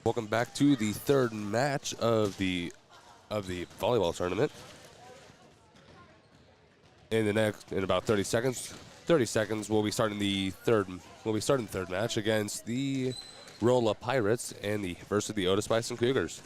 Welcome back to the third match of the volleyball tournament. In about 30 seconds, we'll be starting the third match against the Rolla Pirates versus the Otis-Bison Cougars.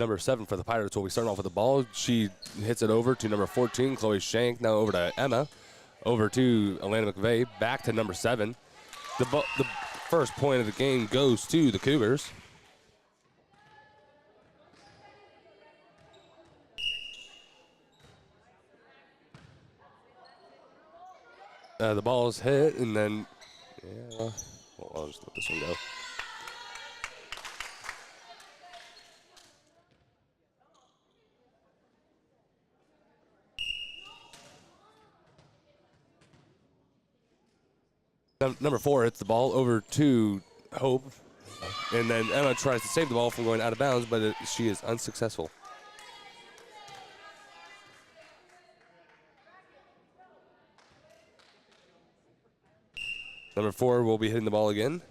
Number 7 for the Pirates will be starting off with the ball. She hits it over to number 14, Chloe Shank. Now over to Emma. Over to Alana McVeigh. Back to number 7. The first point of the game goes to the Cougars. The ball is hit, and then, well, I'll just let this one go. Number 4 hits the ball over to Hope, and then Emma tries to save the ball from going out of bounds, but she is unsuccessful. Number 4 will be hitting the ball again.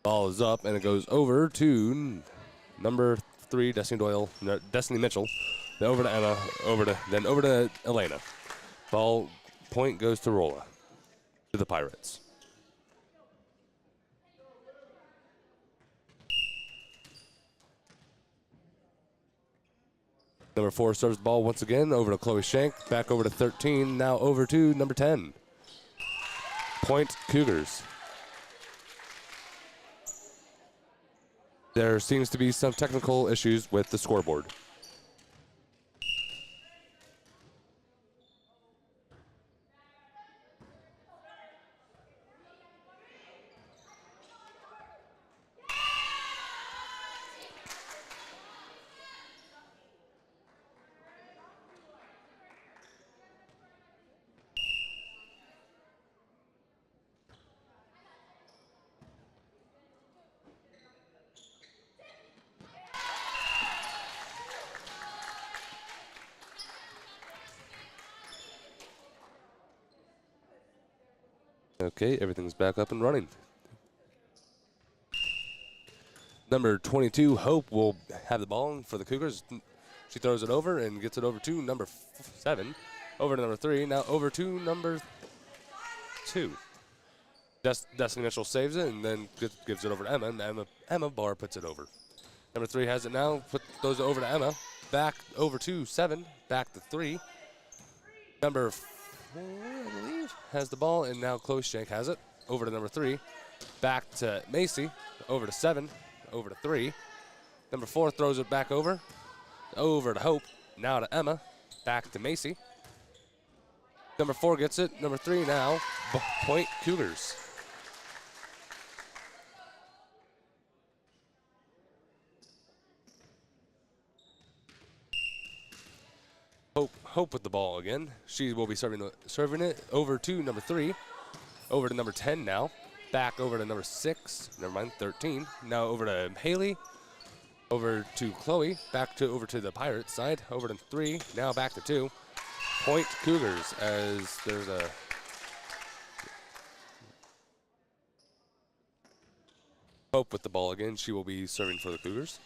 Ball is up, and it goes over to number 3, Destiny Mitchell. Then over to Emma, over to Elena. Ball point goes to Rolla, to the Pirates. Number 4 serves the ball once again over to Chloe Shank. Back over to 13. Now over to number 10. Point Cougars. There seems to be some technical issues with the scoreboard. Okay, everything's back up and running. Number 22, Hope, will have the ball for the Cougars. She throws it over and gets it over to number 7. Over to number 3. Now over to number 2. Destiny Mitchell saves it and then gives it over to Emma. And Emma Barr puts it over. Number 3 has it now. Throws it over to Emma. Back over to 7. Back to 3. Number 4, I believe, has the ball. And now Chloe Shank has it. Over to number 3. Back to Macy. Over to 7. Over to 3. Number 4 throws it back over. Over to Hope. Now to Emma. Back to Macy. Number 4 gets it. Number 3 now. Point Cougars. Hope with the ball again. She will be serving it over to number 3. Over to number 10 now. Back over to number 6. Never mind, 13. Now over to Healy. Over to Chloe. Over to the Pirates side. Over to 3. Now back to 2. Point Cougars as there's a Hope with the ball again. She will be serving for the Cougars.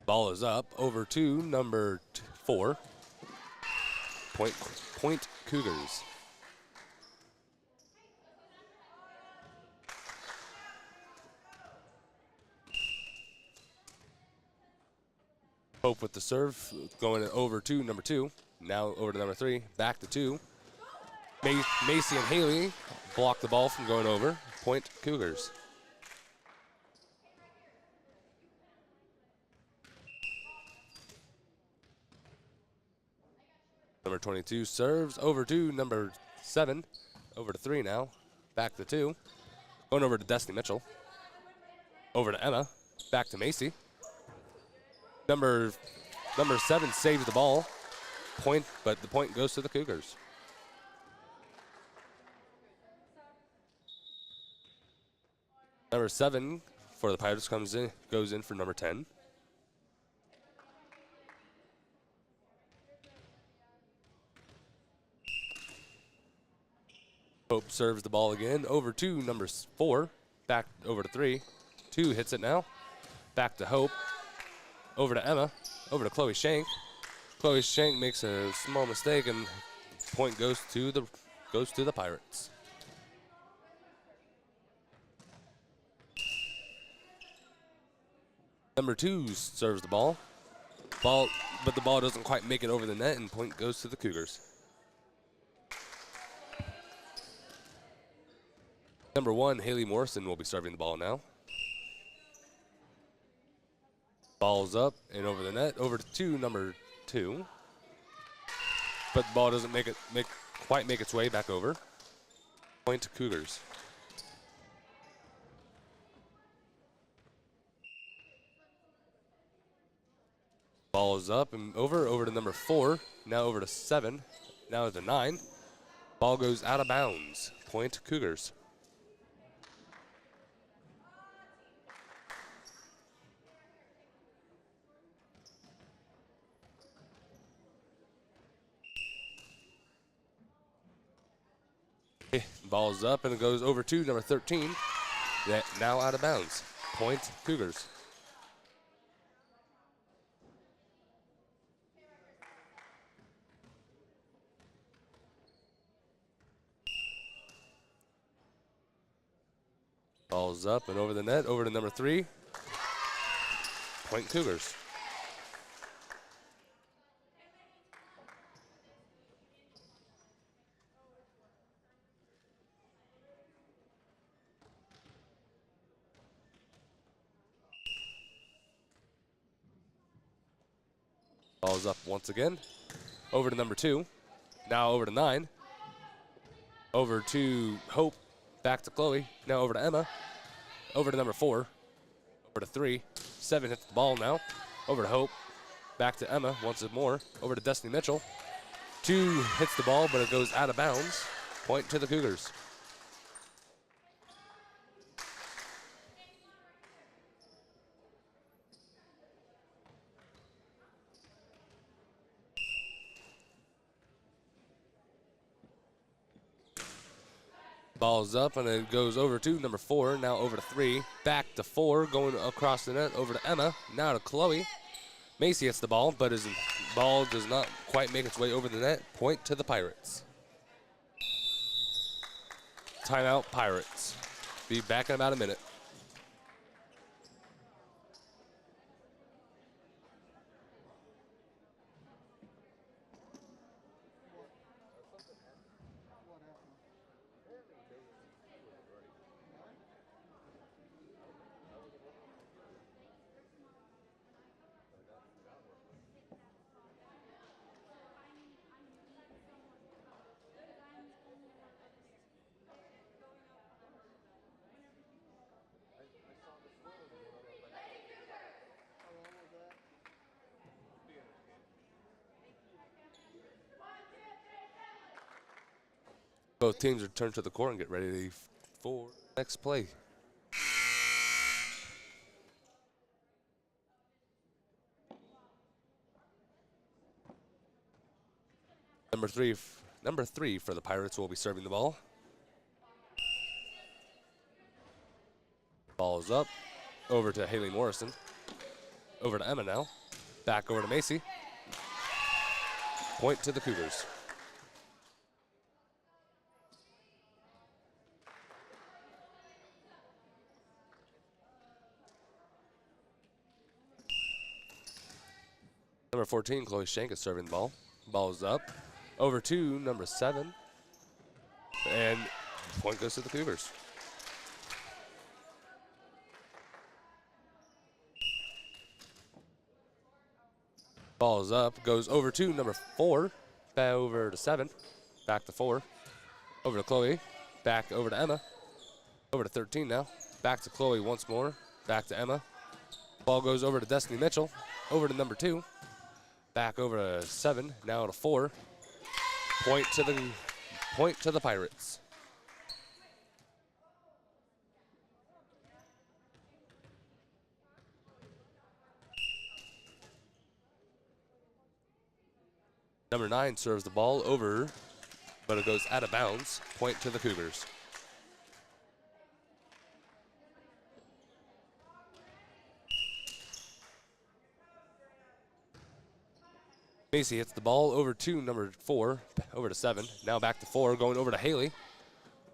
Ball is up over to number 4. Point Cougars. Hope with the serve, going over to number 2. Now over to number 3. Back to 2. Macy and Healy block the ball from going over. Point Cougars. Number 22 serves over to number 7. Over to 3 now. Back to 2. Going over to Destiny Mitchell. Over to Emma. Back to Macy. Number 7 saves the ball. But the point goes to the Cougars. Number 7 for the Pirates goes in for number 10. Hope serves the ball again over to number 4. Back over to 3. 2 hits it now. Back to Hope. Over to Emma. Over to Chloe Shank. Chloe Shank makes a small mistake and point goes to the Pirates. Number 2 serves the ball. But the ball doesn't quite make it over the net and point goes to the Cougars. Number 1, Healy Morrison, will be serving the ball now. Ball's up and over the net, over to number 2. But the ball doesn't quite make its way back over. Point to Cougars. Ball is up and over to number 4. Now over to 7. Now to 9. Ball goes out of bounds. Point Cougars. Ball's up and it goes over to number 13. Now out of bounds. Point Cougars. Ball's up and over the net, over to number 3. Point Cougars. Ball's up once again. Over to number 2. Now over to 9. Over to Hope. Back to Chloe. Now over to Emma. Over to number 4. Over to 3. 7 hits the ball now. Over to Hope. Back to Emma once more. Over to Destiny Mitchell. 2 hits the ball, but it goes out of bounds. Point to the Cougars. Ball's up and it goes over to number 4, now over to 3, back to 4, going across the net over to Emma, now to Chloe. Macy hits the ball, but his ball does not quite make its way over the net. Point to the Pirates. Timeout, Pirates. Be back in about a minute. Both teams return to the court and get ready for next play. Number three for the Pirates will be serving the ball. Ball is up, over to Healy Morrison, over to Emma now, back over to Macy. Point to the Cougars. Number 14, Chloe Shank is serving the ball. Ball is up, over to number 7, and point goes to the Cougars. Ball is up, goes over to number 4, back over to 7, back to 4, over to Chloe, back over to Emma, over to 13 now, back to Chloe once more, back to Emma. Ball goes over to Destiny Mitchell, over to number 2, back over to 7, now to 4. Point to the Pirates. Number 9 serves the ball over, but it goes out of bounds. Point to the Cougars. Macy hits the ball over to number 4, over to 7, now back to 4, going over to Healy,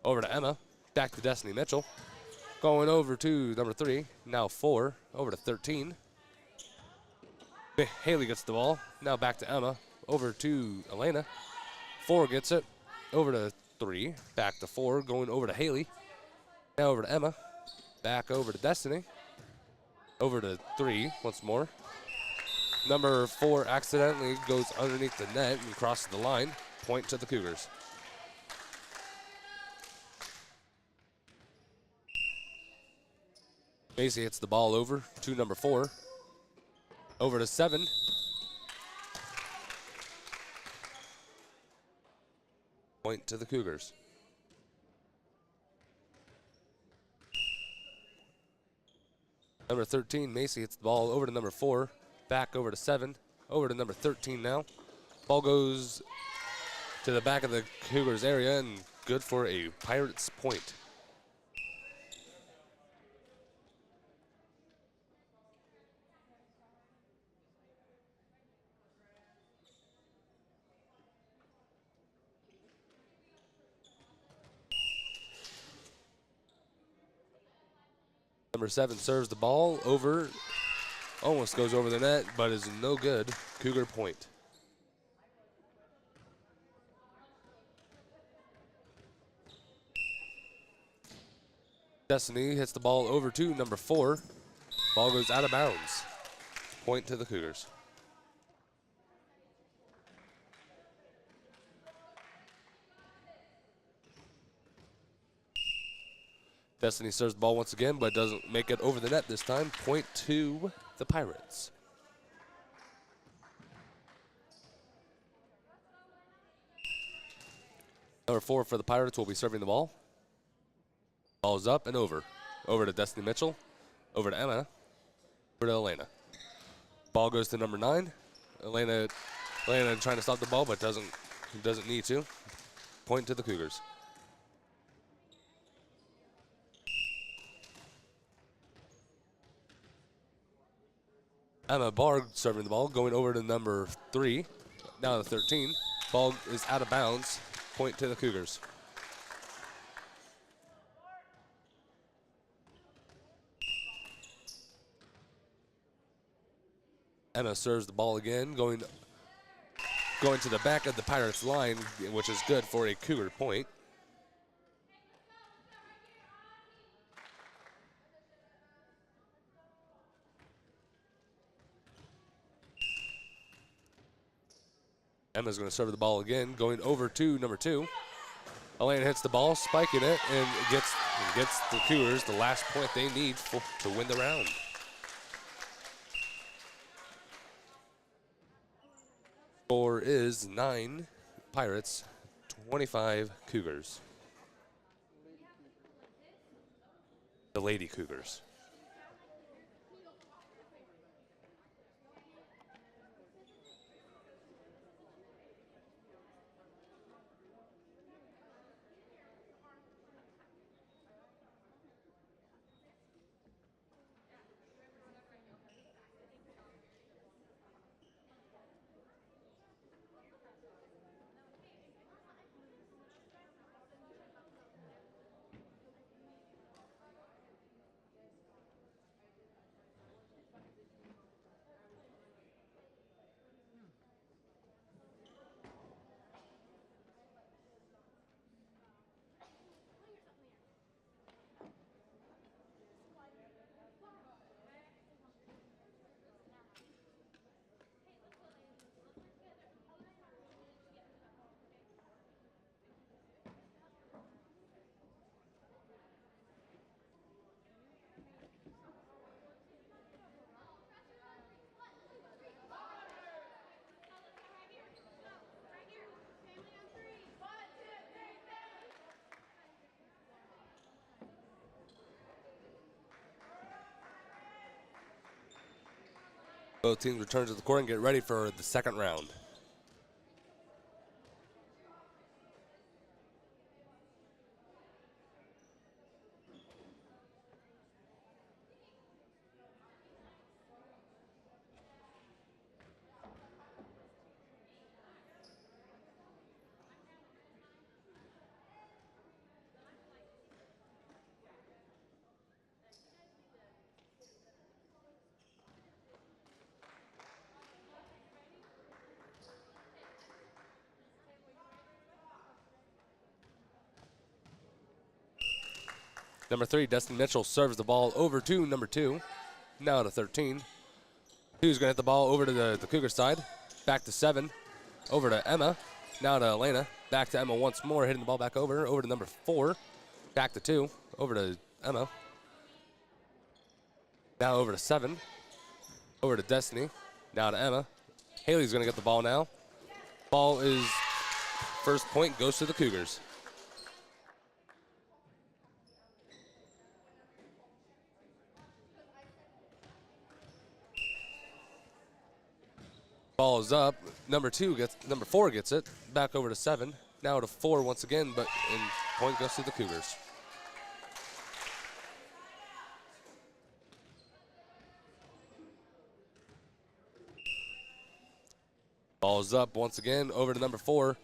over to Emma, back to Destiny Mitchell, going over to number 3, now 4, over to 13. Healy gets the ball, now back to Emma, over to Elena. 4 gets it, over to 3, back to 4, going over to Healy, now over to Emma, back over to Destiny, over to 3 once more. Number 4 accidentally goes underneath the net and crosses the line. Point to the Cougars. Macy hits the ball over to number 4. Over to 7. Point to the Cougars. Number 13, Macy hits the ball over to number 4. Back over to 7, over to number 13 now. Ball goes to the back of the Cougars area and good for a Pirates point. Number 7 serves the ball over. Almost goes over the net, but is no good. Cougar point. Destiny hits the ball over to number 4. Ball goes out of bounds. Point to the Cougars. Destiny serves the ball once again, but doesn't make it over the net this time. Point to the Pirates. Number 4 for the Pirates will be serving the ball. Ball is up and over. Over to Destiny Mitchell. Over to Emma. Over to Elena. Ball goes to number 9. Elena trying to stop the ball, but doesn't need to. Point to the Cougars. Emma Barg serving the ball, going over to number 3, now to 13. Ball is out of bounds. Point to the Cougars. Emma serves the ball again, going to the back of the Pirates line, which is good for a Cougar point. Emma's going to serve the ball again, going over to number 2. Elena hits the ball, spiking it, and gets the Cougars the last point they need to win the round. Score is 9 Pirates, 25 Cougars. The Lady Cougars. Both teams return to the court and get ready for the second round. Number 3, Destiny Mitchell serves the ball over to number 2, now to 13. 2's going to hit the ball over to the Cougar side, back to 7, over to Emma, now to Elena, back to Emma once more, hitting the ball back over to number 4, back to 2, over to Emma, now over to 7, over to Destiny, now to Emma. Haley's going to get the ball now. Ball is, first point goes to the Cougars. Ball is up. Number 4 gets it. Back over to 7. Now to 4 once again, but point goes to the Cougars. Ball is up once again over to number 4.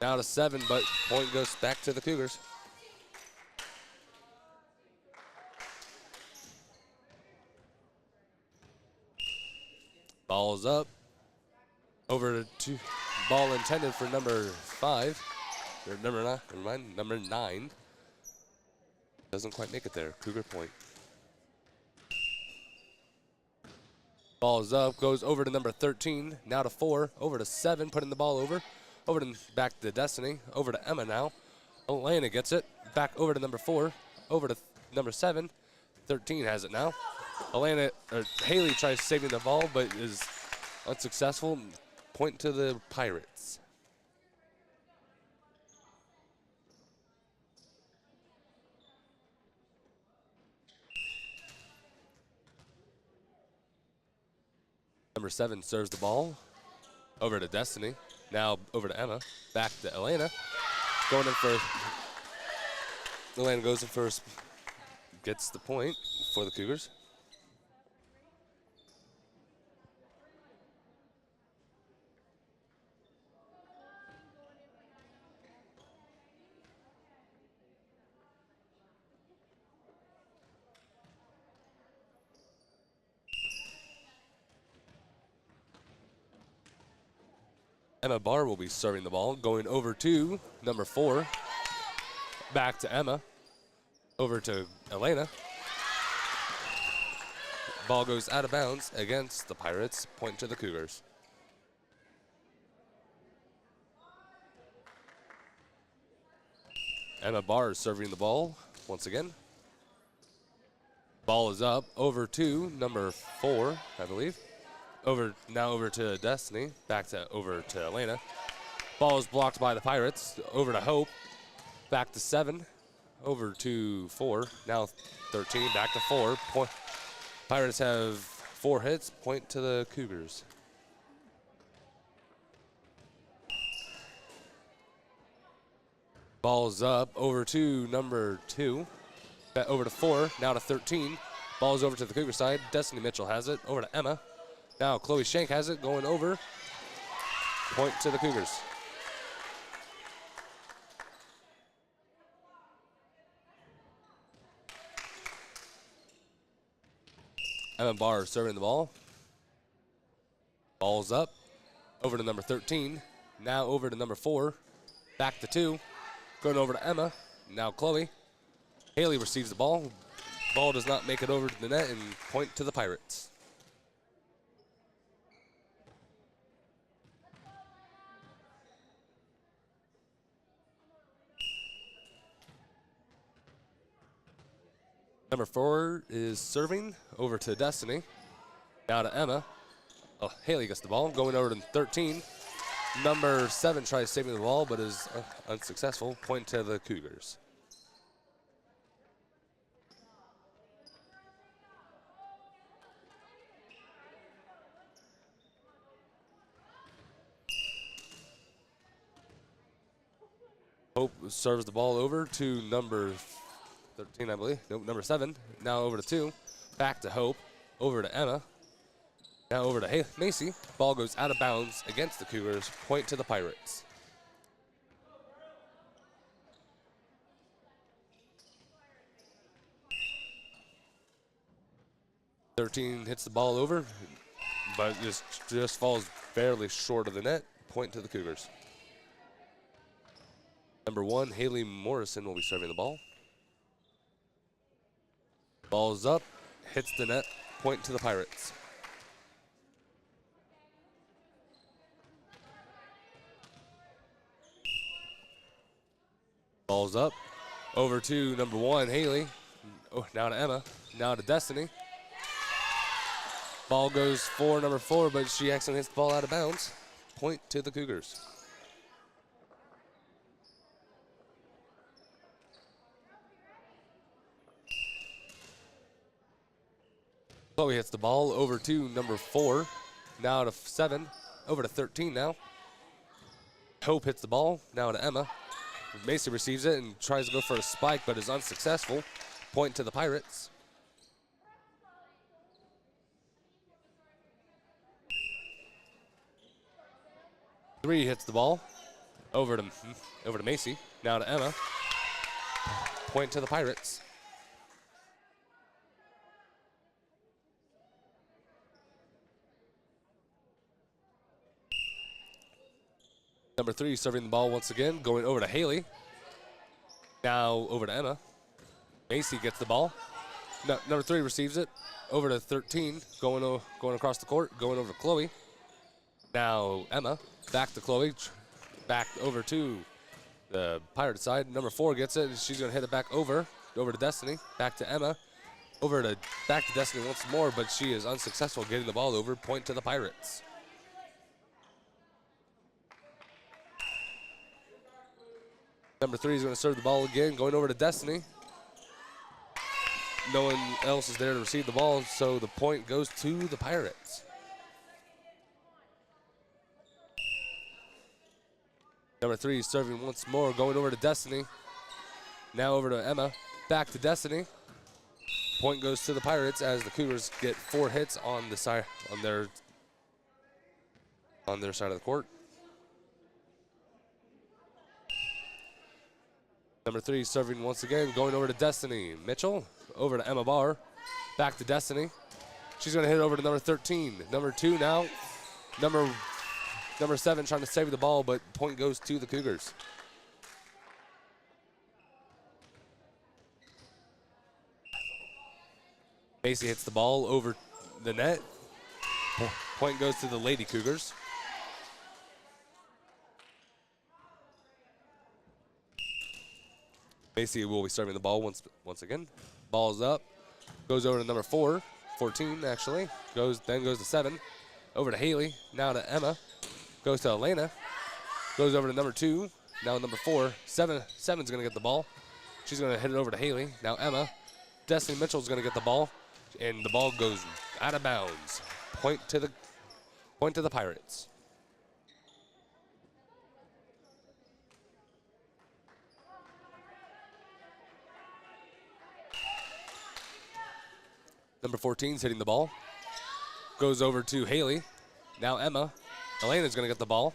Now to 7, but point goes back to the Cougars. Ball is up. Over to ball intended for number 5. Or number 9. Never mind, number 9. Doesn't quite make it there. Cougar point. Ball is up. Goes over to number 13. Now to 4. Over to 7. Putting the ball over. Over to back to Destiny. Over to Emma now. Elena gets it. Back over to number 4. Over to number 7. 13 has it now. Haley tries saving the ball, but is unsuccessful. Point to the Pirates. Number 7 serves the ball over to Destiny. Now over to Emma. Back to Elena. Going in first. Elena goes in first. Gets the point for the Cougars. Emma Barr will be serving the ball, going over to number 4. Back to Emma. Over to Elena. Ball goes out of bounds against the Pirates. Point to the Cougars. Emma Barr is serving the ball once again. Ball is up over to number 4, I believe. Now over to Destiny. Over to Elena. Ball is blocked by the Pirates. Over to Hope. Back to 7. Over to 4. Now 13. Back to 4. Pirates have 4 hits. Point to the Cougars. Ball's up over to number 2. Over to 4. Now to 13. Ball's over to the Cougar side. Destiny Mitchell has it. Over to Emma. Now Chloe Shank has it. Going over. Point to the Cougars. Emma Barr serving the ball. Ball's up. Over to number 13. Now over to number 4. Back to 2. Going over to Emma. Now Chloe. Healy receives the ball. Ball does not make it over to the net and point to the Pirates. Number 4 is serving over to Destiny. Now to Emma. Oh, Healy gets the ball. Going over to 13. Number 7 tries saving the ball, but is unsuccessful. Point to the Cougars. Hope serves the ball over to number 13, I believe. Nope, number 7. Now over to 2. Back to Hope. Over to Emma. Now over to Macy. Ball goes out of bounds against the Cougars. Point to the Pirates. "13 hits the ball over, but just falls barely short of the net. Point to the Cougars. Number 1, Healy Morrison will be serving the ball. Ball's up, hits the net. Point to the Pirates. Ball's up. Over to number 1, Healy. Oh, now to Emma. Now to Destiny. Ball goes for number 4, but she accidentally hits the ball out of bounds. Point to the Cougars. Chloe hits the ball over to number 4. Now to 7. Over to 13 now. Hope hits the ball. Now to Emma. Macy receives it and tries to go for a spike, but is unsuccessful. Point to the Pirates. Three hits the ball. Over to Macy. Now to Emma. Point to the Pirates. Number 3 serving the ball once again, going over to Healy. Now over to Emma. Macy gets the ball. No, number 3 receives it. Over to 13, going across the court, going over to Chloe. Now Emma, back to Chloe, back over to the Pirate side. Number 4 gets it, and she's gonna hit it back over to Destiny. Back to Emma, back to Destiny once more, but she is unsuccessful getting the ball over. Point to the Pirates. Number 3 is going to serve the ball again, going over to Destiny. No one else is there to receive the ball, so the point goes to the Pirates. Number 3 is serving once more, going over to Destiny. Now over to Emma, back to Destiny. Point goes to the Pirates as the Cougars get 4 hits on their side of the court. Number 3 serving once again, going over to Destiny. Mitchell, over to Emma Barr, back to Destiny. She's going to hit it over to number 13. Number 2 now. Number Number 7 trying to save the ball, but point goes to the Cougars. Macy hits the ball over the net. Point goes to the Lady Cougars. Macy will be serving the ball once again. Ball's up. Goes over to number 14 actually. Then goes to 7. Over to Healy. Now to Emma. Goes to Elena. Goes over to number 2. Now number 4. 7's going to get the ball. She's going to hit it over to Healy. Now Emma. Destiny Mitchell's going to get the ball. And the ball goes out of bounds. Point to the Pirates. Number 14's hitting the ball. Goes over to Healy. Now Emma. Elena's going to get the ball.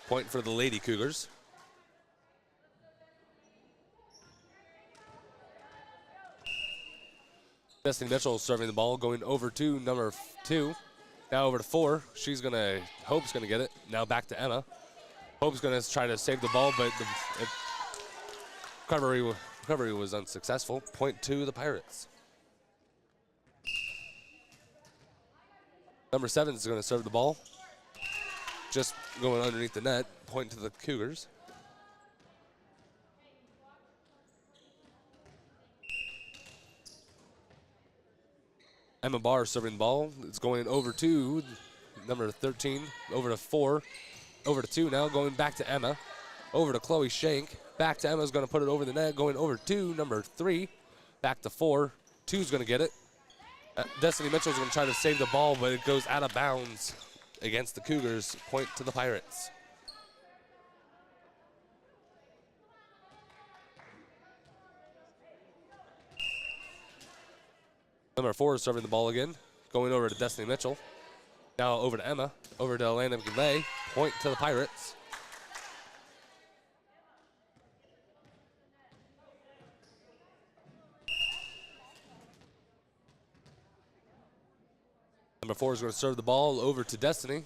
Point for the Lady Cougars. Destiny Mitchell serving the ball, going over to number 2. Now over to 4. Hope's going to get it. Now back to Emma. Hope's going to try to save the ball, but the recovery was unsuccessful. Point to the Pirates. Number 7 is going to serve the ball. Just going underneath the net. Point to the Cougars. Emma Barr serving the ball. It's going over to number 13, over to 4, over to 2 now, going back to Emma, over to Chloe Shank. Back to Emma's going to put it over the net, going over to number 3, back to 4. 2's going to get it. Destiny Mitchell's going to try to save the ball, but it goes out of bounds against the Cougars. Point to the Pirates. Number 4 is serving the ball again, going over to Destiny Mitchell. Now over to Emma, over to Elena McVeigh. Point to the Pirates. Number 4 is going to serve the ball over to Destiny.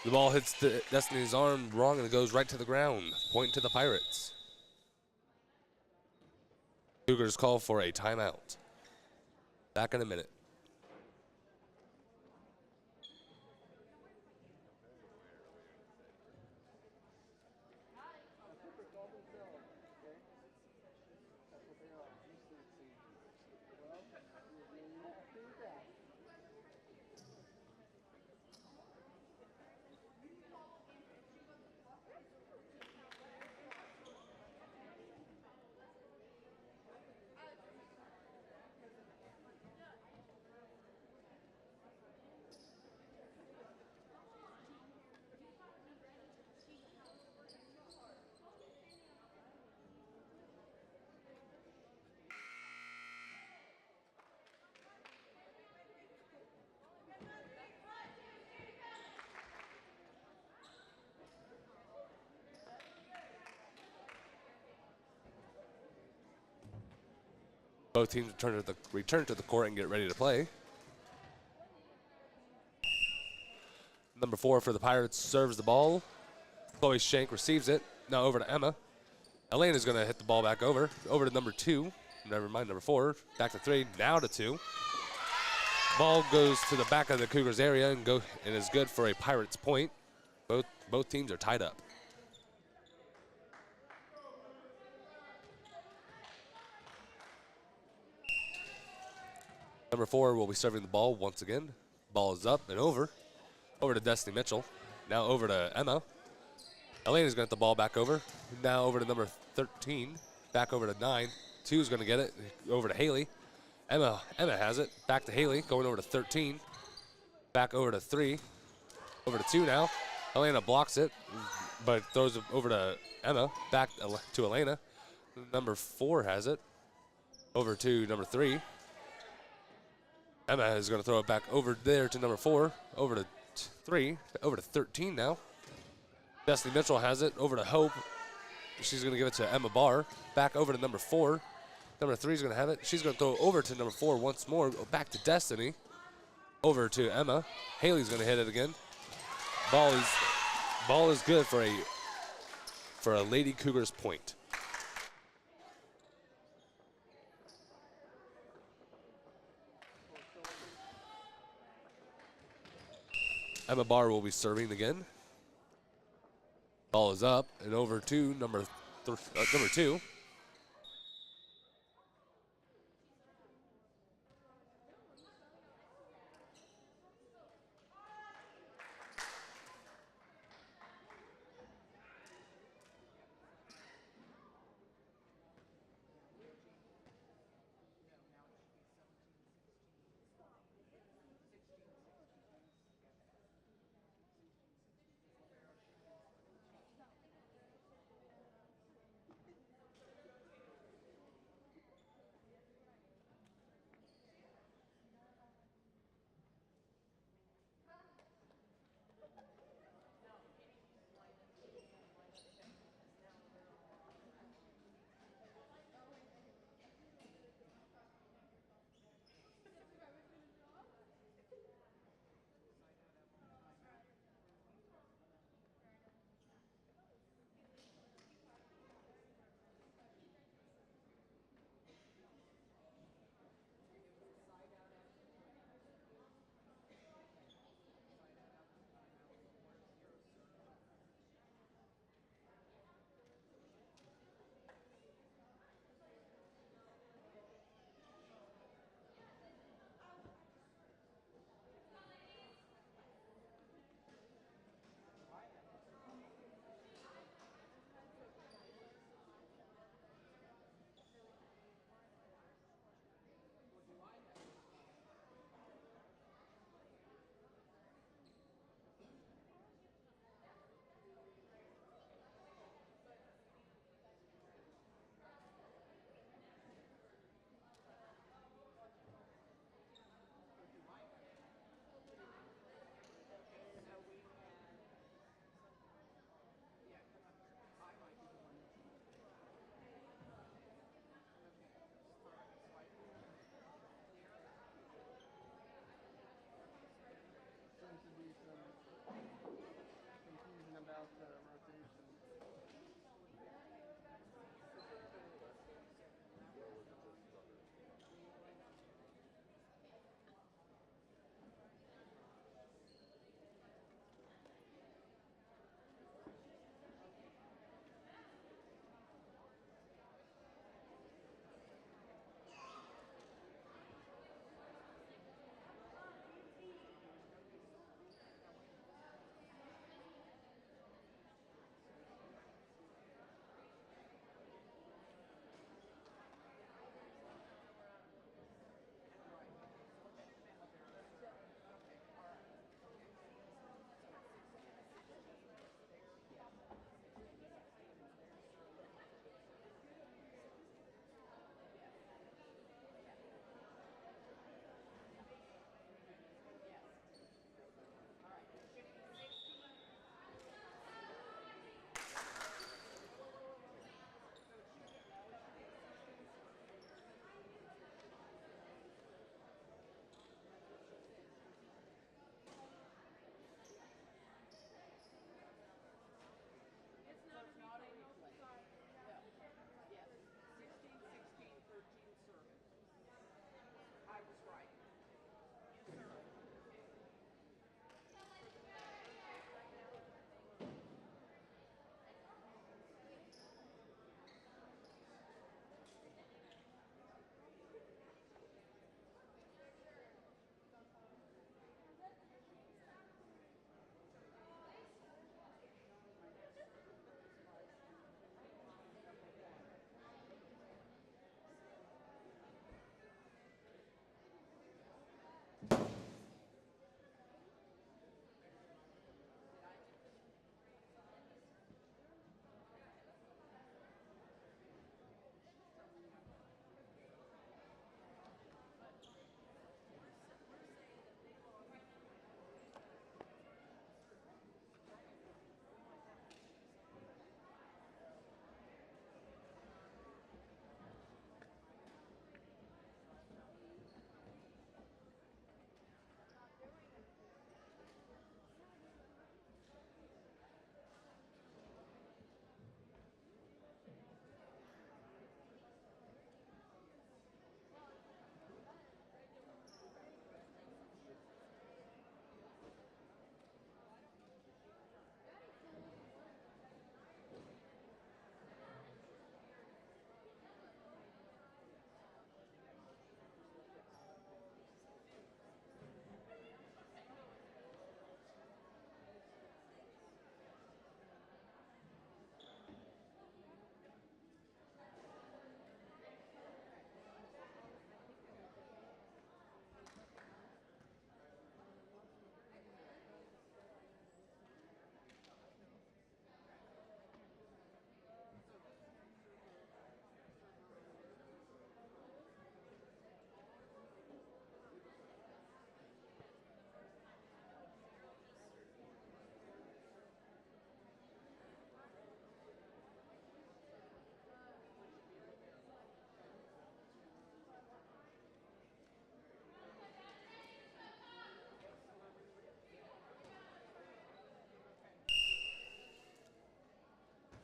The ball hits Destiny's arm wrong and it goes right to the ground. Point to the Pirates. Cougars call for a timeout. Back in a minute. Both teams return to the court and get ready to play. Number 4 for the Pirates serves the ball. Chloe Shank receives it. Now over to Emma. Elena's going to hit the ball back over to number 2. Never mind, number 4. Back to 3, now to 2. Ball goes to the back of the Cougars area and is good for a Pirates point. Both teams are tied up. Number 4 will be serving the ball once again. Ball is up and over to Destiny Mitchell. Now over to Emma. Elena's going to get the ball back over. Now over to number 13. Back over to 9. 2's going to get it. Over to Healy. Emma has it. Back to Healy. Going over to 13. Back over to 3. Over to 2 now. Elena blocks it, but throws it over to Emma. Back to Elena. Number 4 has it. Over to number 3. Emma is going to throw it back over there to number 4. Over to 3. Over to 13 now. Destiny Mitchell has it. Over to Hope. She's going to give it to Emma Barr. Back over to number 4. Number 3 is going to have it. She's going to throw it over to number 4 once more. Back to Destiny. over to Emma. Haley's going to hit it again. Ball is good for a Lady Cougars point. Emma Barr will be serving again. Ball is up and over to number 2.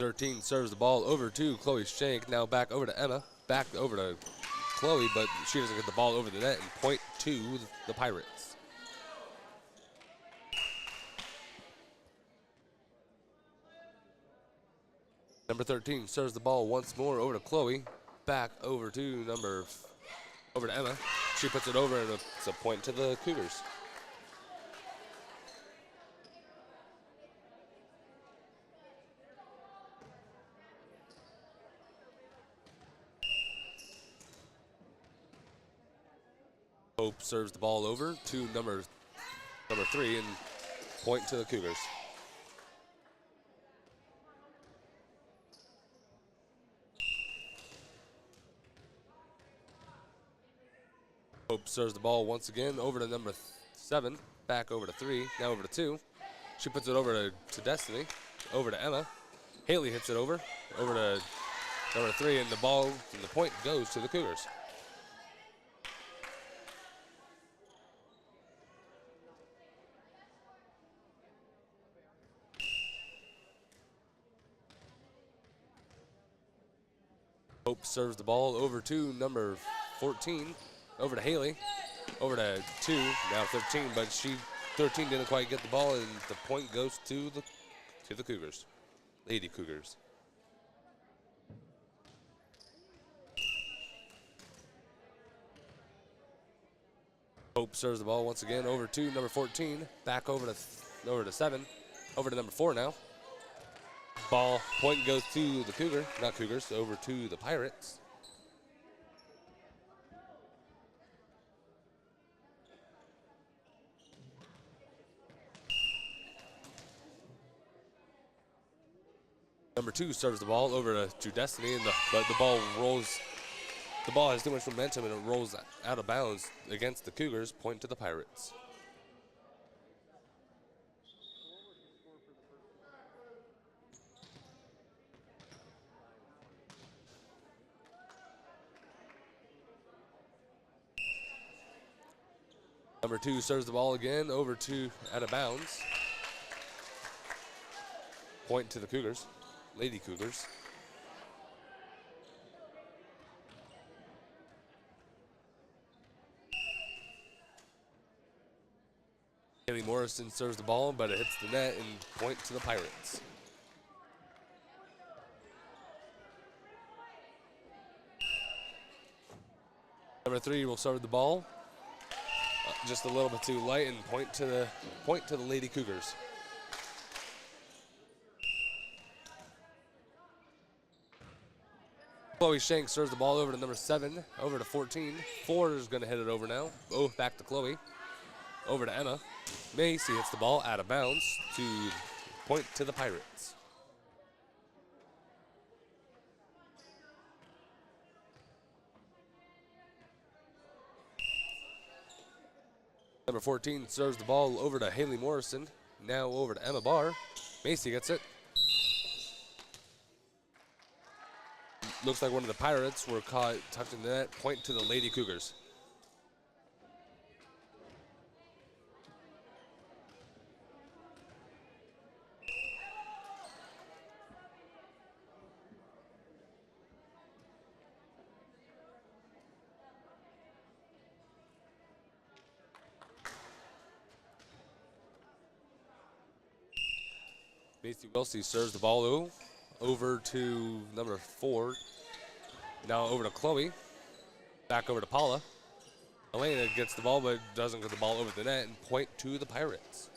13 serves the ball over to Chloe Shank. Now back over to Emma. Back over to Chloe, but she doesn't get the ball over the net, and point to the Pirates. Number 13 serves the ball once more over to Chloe. Back over to over to Emma. She puts it over, and it's a point to the Cougars. Hope serves the ball over to number 3, and point to the Cougars. Hope serves the ball once again over to number 7, back over to 3, now over to 2. She puts it over to Destiny, over to Emma. Healy hits it over to number 3, and the point goes to the Cougars. Hope serves the ball over to number 14, over to Healy, over to 2, now 13, but 13 didn't quite get the ball, and the point goes to the Cougars, Lady Cougars. Hope serves the ball once again over to number 14, back over to 7, over to number 4 now. Point goes to the Cougars, over to the Pirates. Number 2 serves the ball over to Destiny, but the ball rolls. The ball has too much momentum, and it rolls out of bounds against the Cougars. Point to the Pirates. Number 2 serves the ball again over to out of bounds. Point to the Cougars, Lady Cougars. Healy Morrison serves the ball, but it hits the net, and point to the Pirates. Number 3 will serve the ball. Just a little bit too light, and point to the Lady Cougars. Chloe Shank serves the ball over to number 7, over to 14. 4 is going to hit it over now. Back to Chloe. Over to Emma. Macy hits the ball out of bounds to point to the Pirates. Number 14 serves the ball over to Healy Morrison. Now over to Emma Barr. Macy gets it. Looks like one of the Pirates were caught tucked in the net. Point to the Lady Cougars. Macy Wilsey serves the ball over to number 4. Now over to Chloe. Back over to Paula. Elena gets the ball, but doesn't get the ball over the net, and point to the Pirates.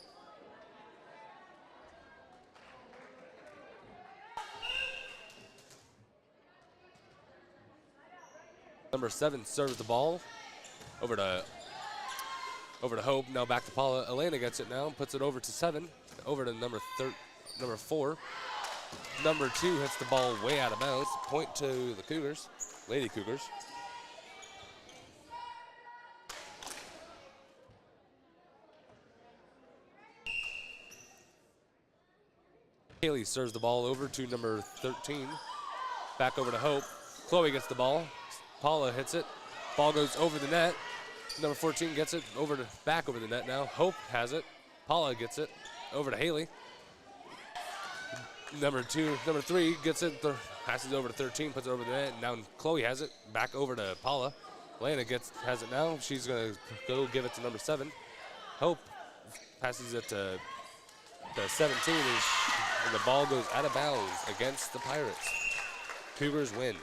Number 7 serves the ball over to Hope. Now back to Paula. Elena gets it now, puts it over to 7. Over to number 4. Number 2 hits the ball way out of bounds. Point to the Cougars, Lady Cougars. Healy serves the ball over to number 13. Back over to Hope. Chloe gets the ball. Paula hits it. Ball goes over the net. Number 14 gets it back over the net now. Hope has it. Paula gets it over to Healy. Number 3 gets it, passes over to 13, puts it over the net. Now Chloe has it, back over to Paula. Lana has it now. She's going to go give it to number 7. Hope passes it to 17, and the ball goes out of bounds against the Pirates. Cougars win.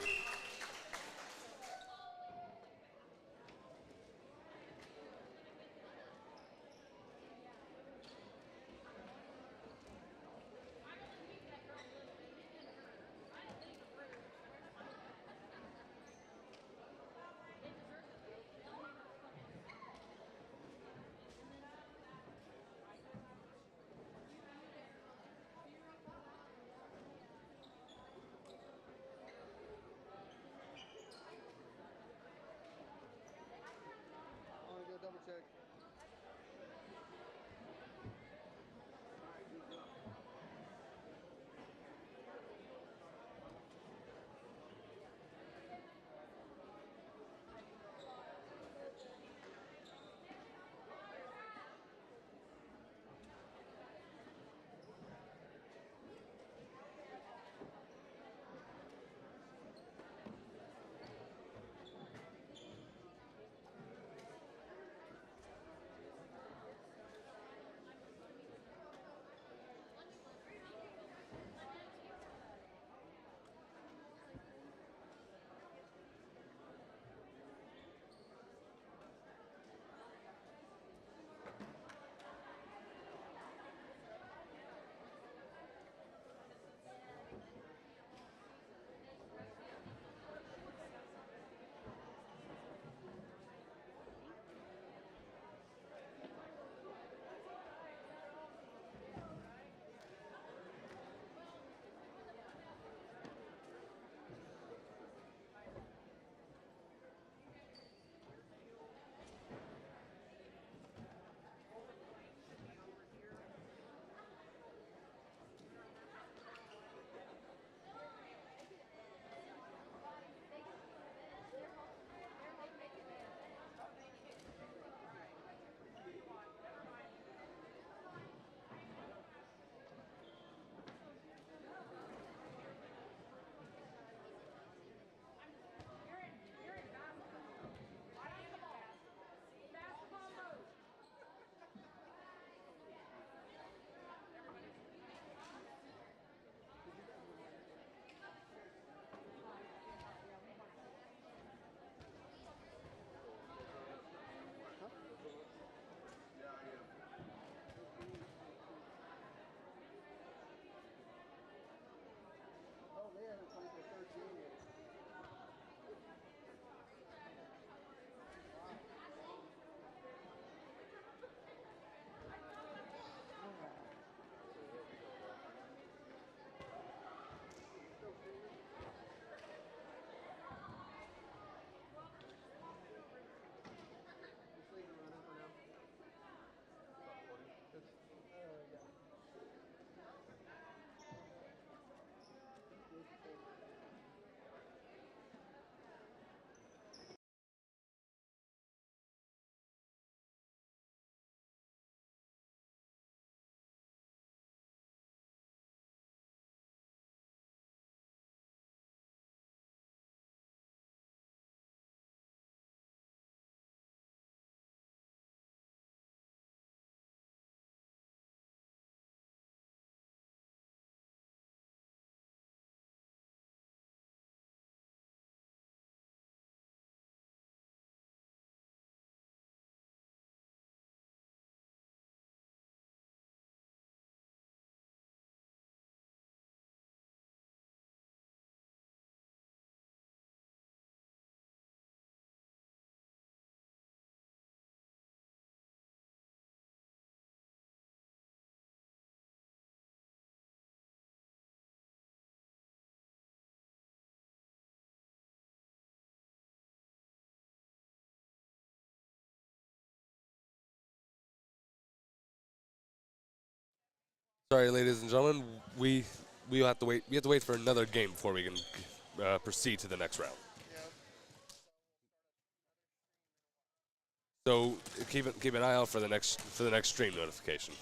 Sorry, ladies and gentlemen, we have to wait. We have to wait for another game before we can proceed to the next round. So keep an eye out for the next stream notification.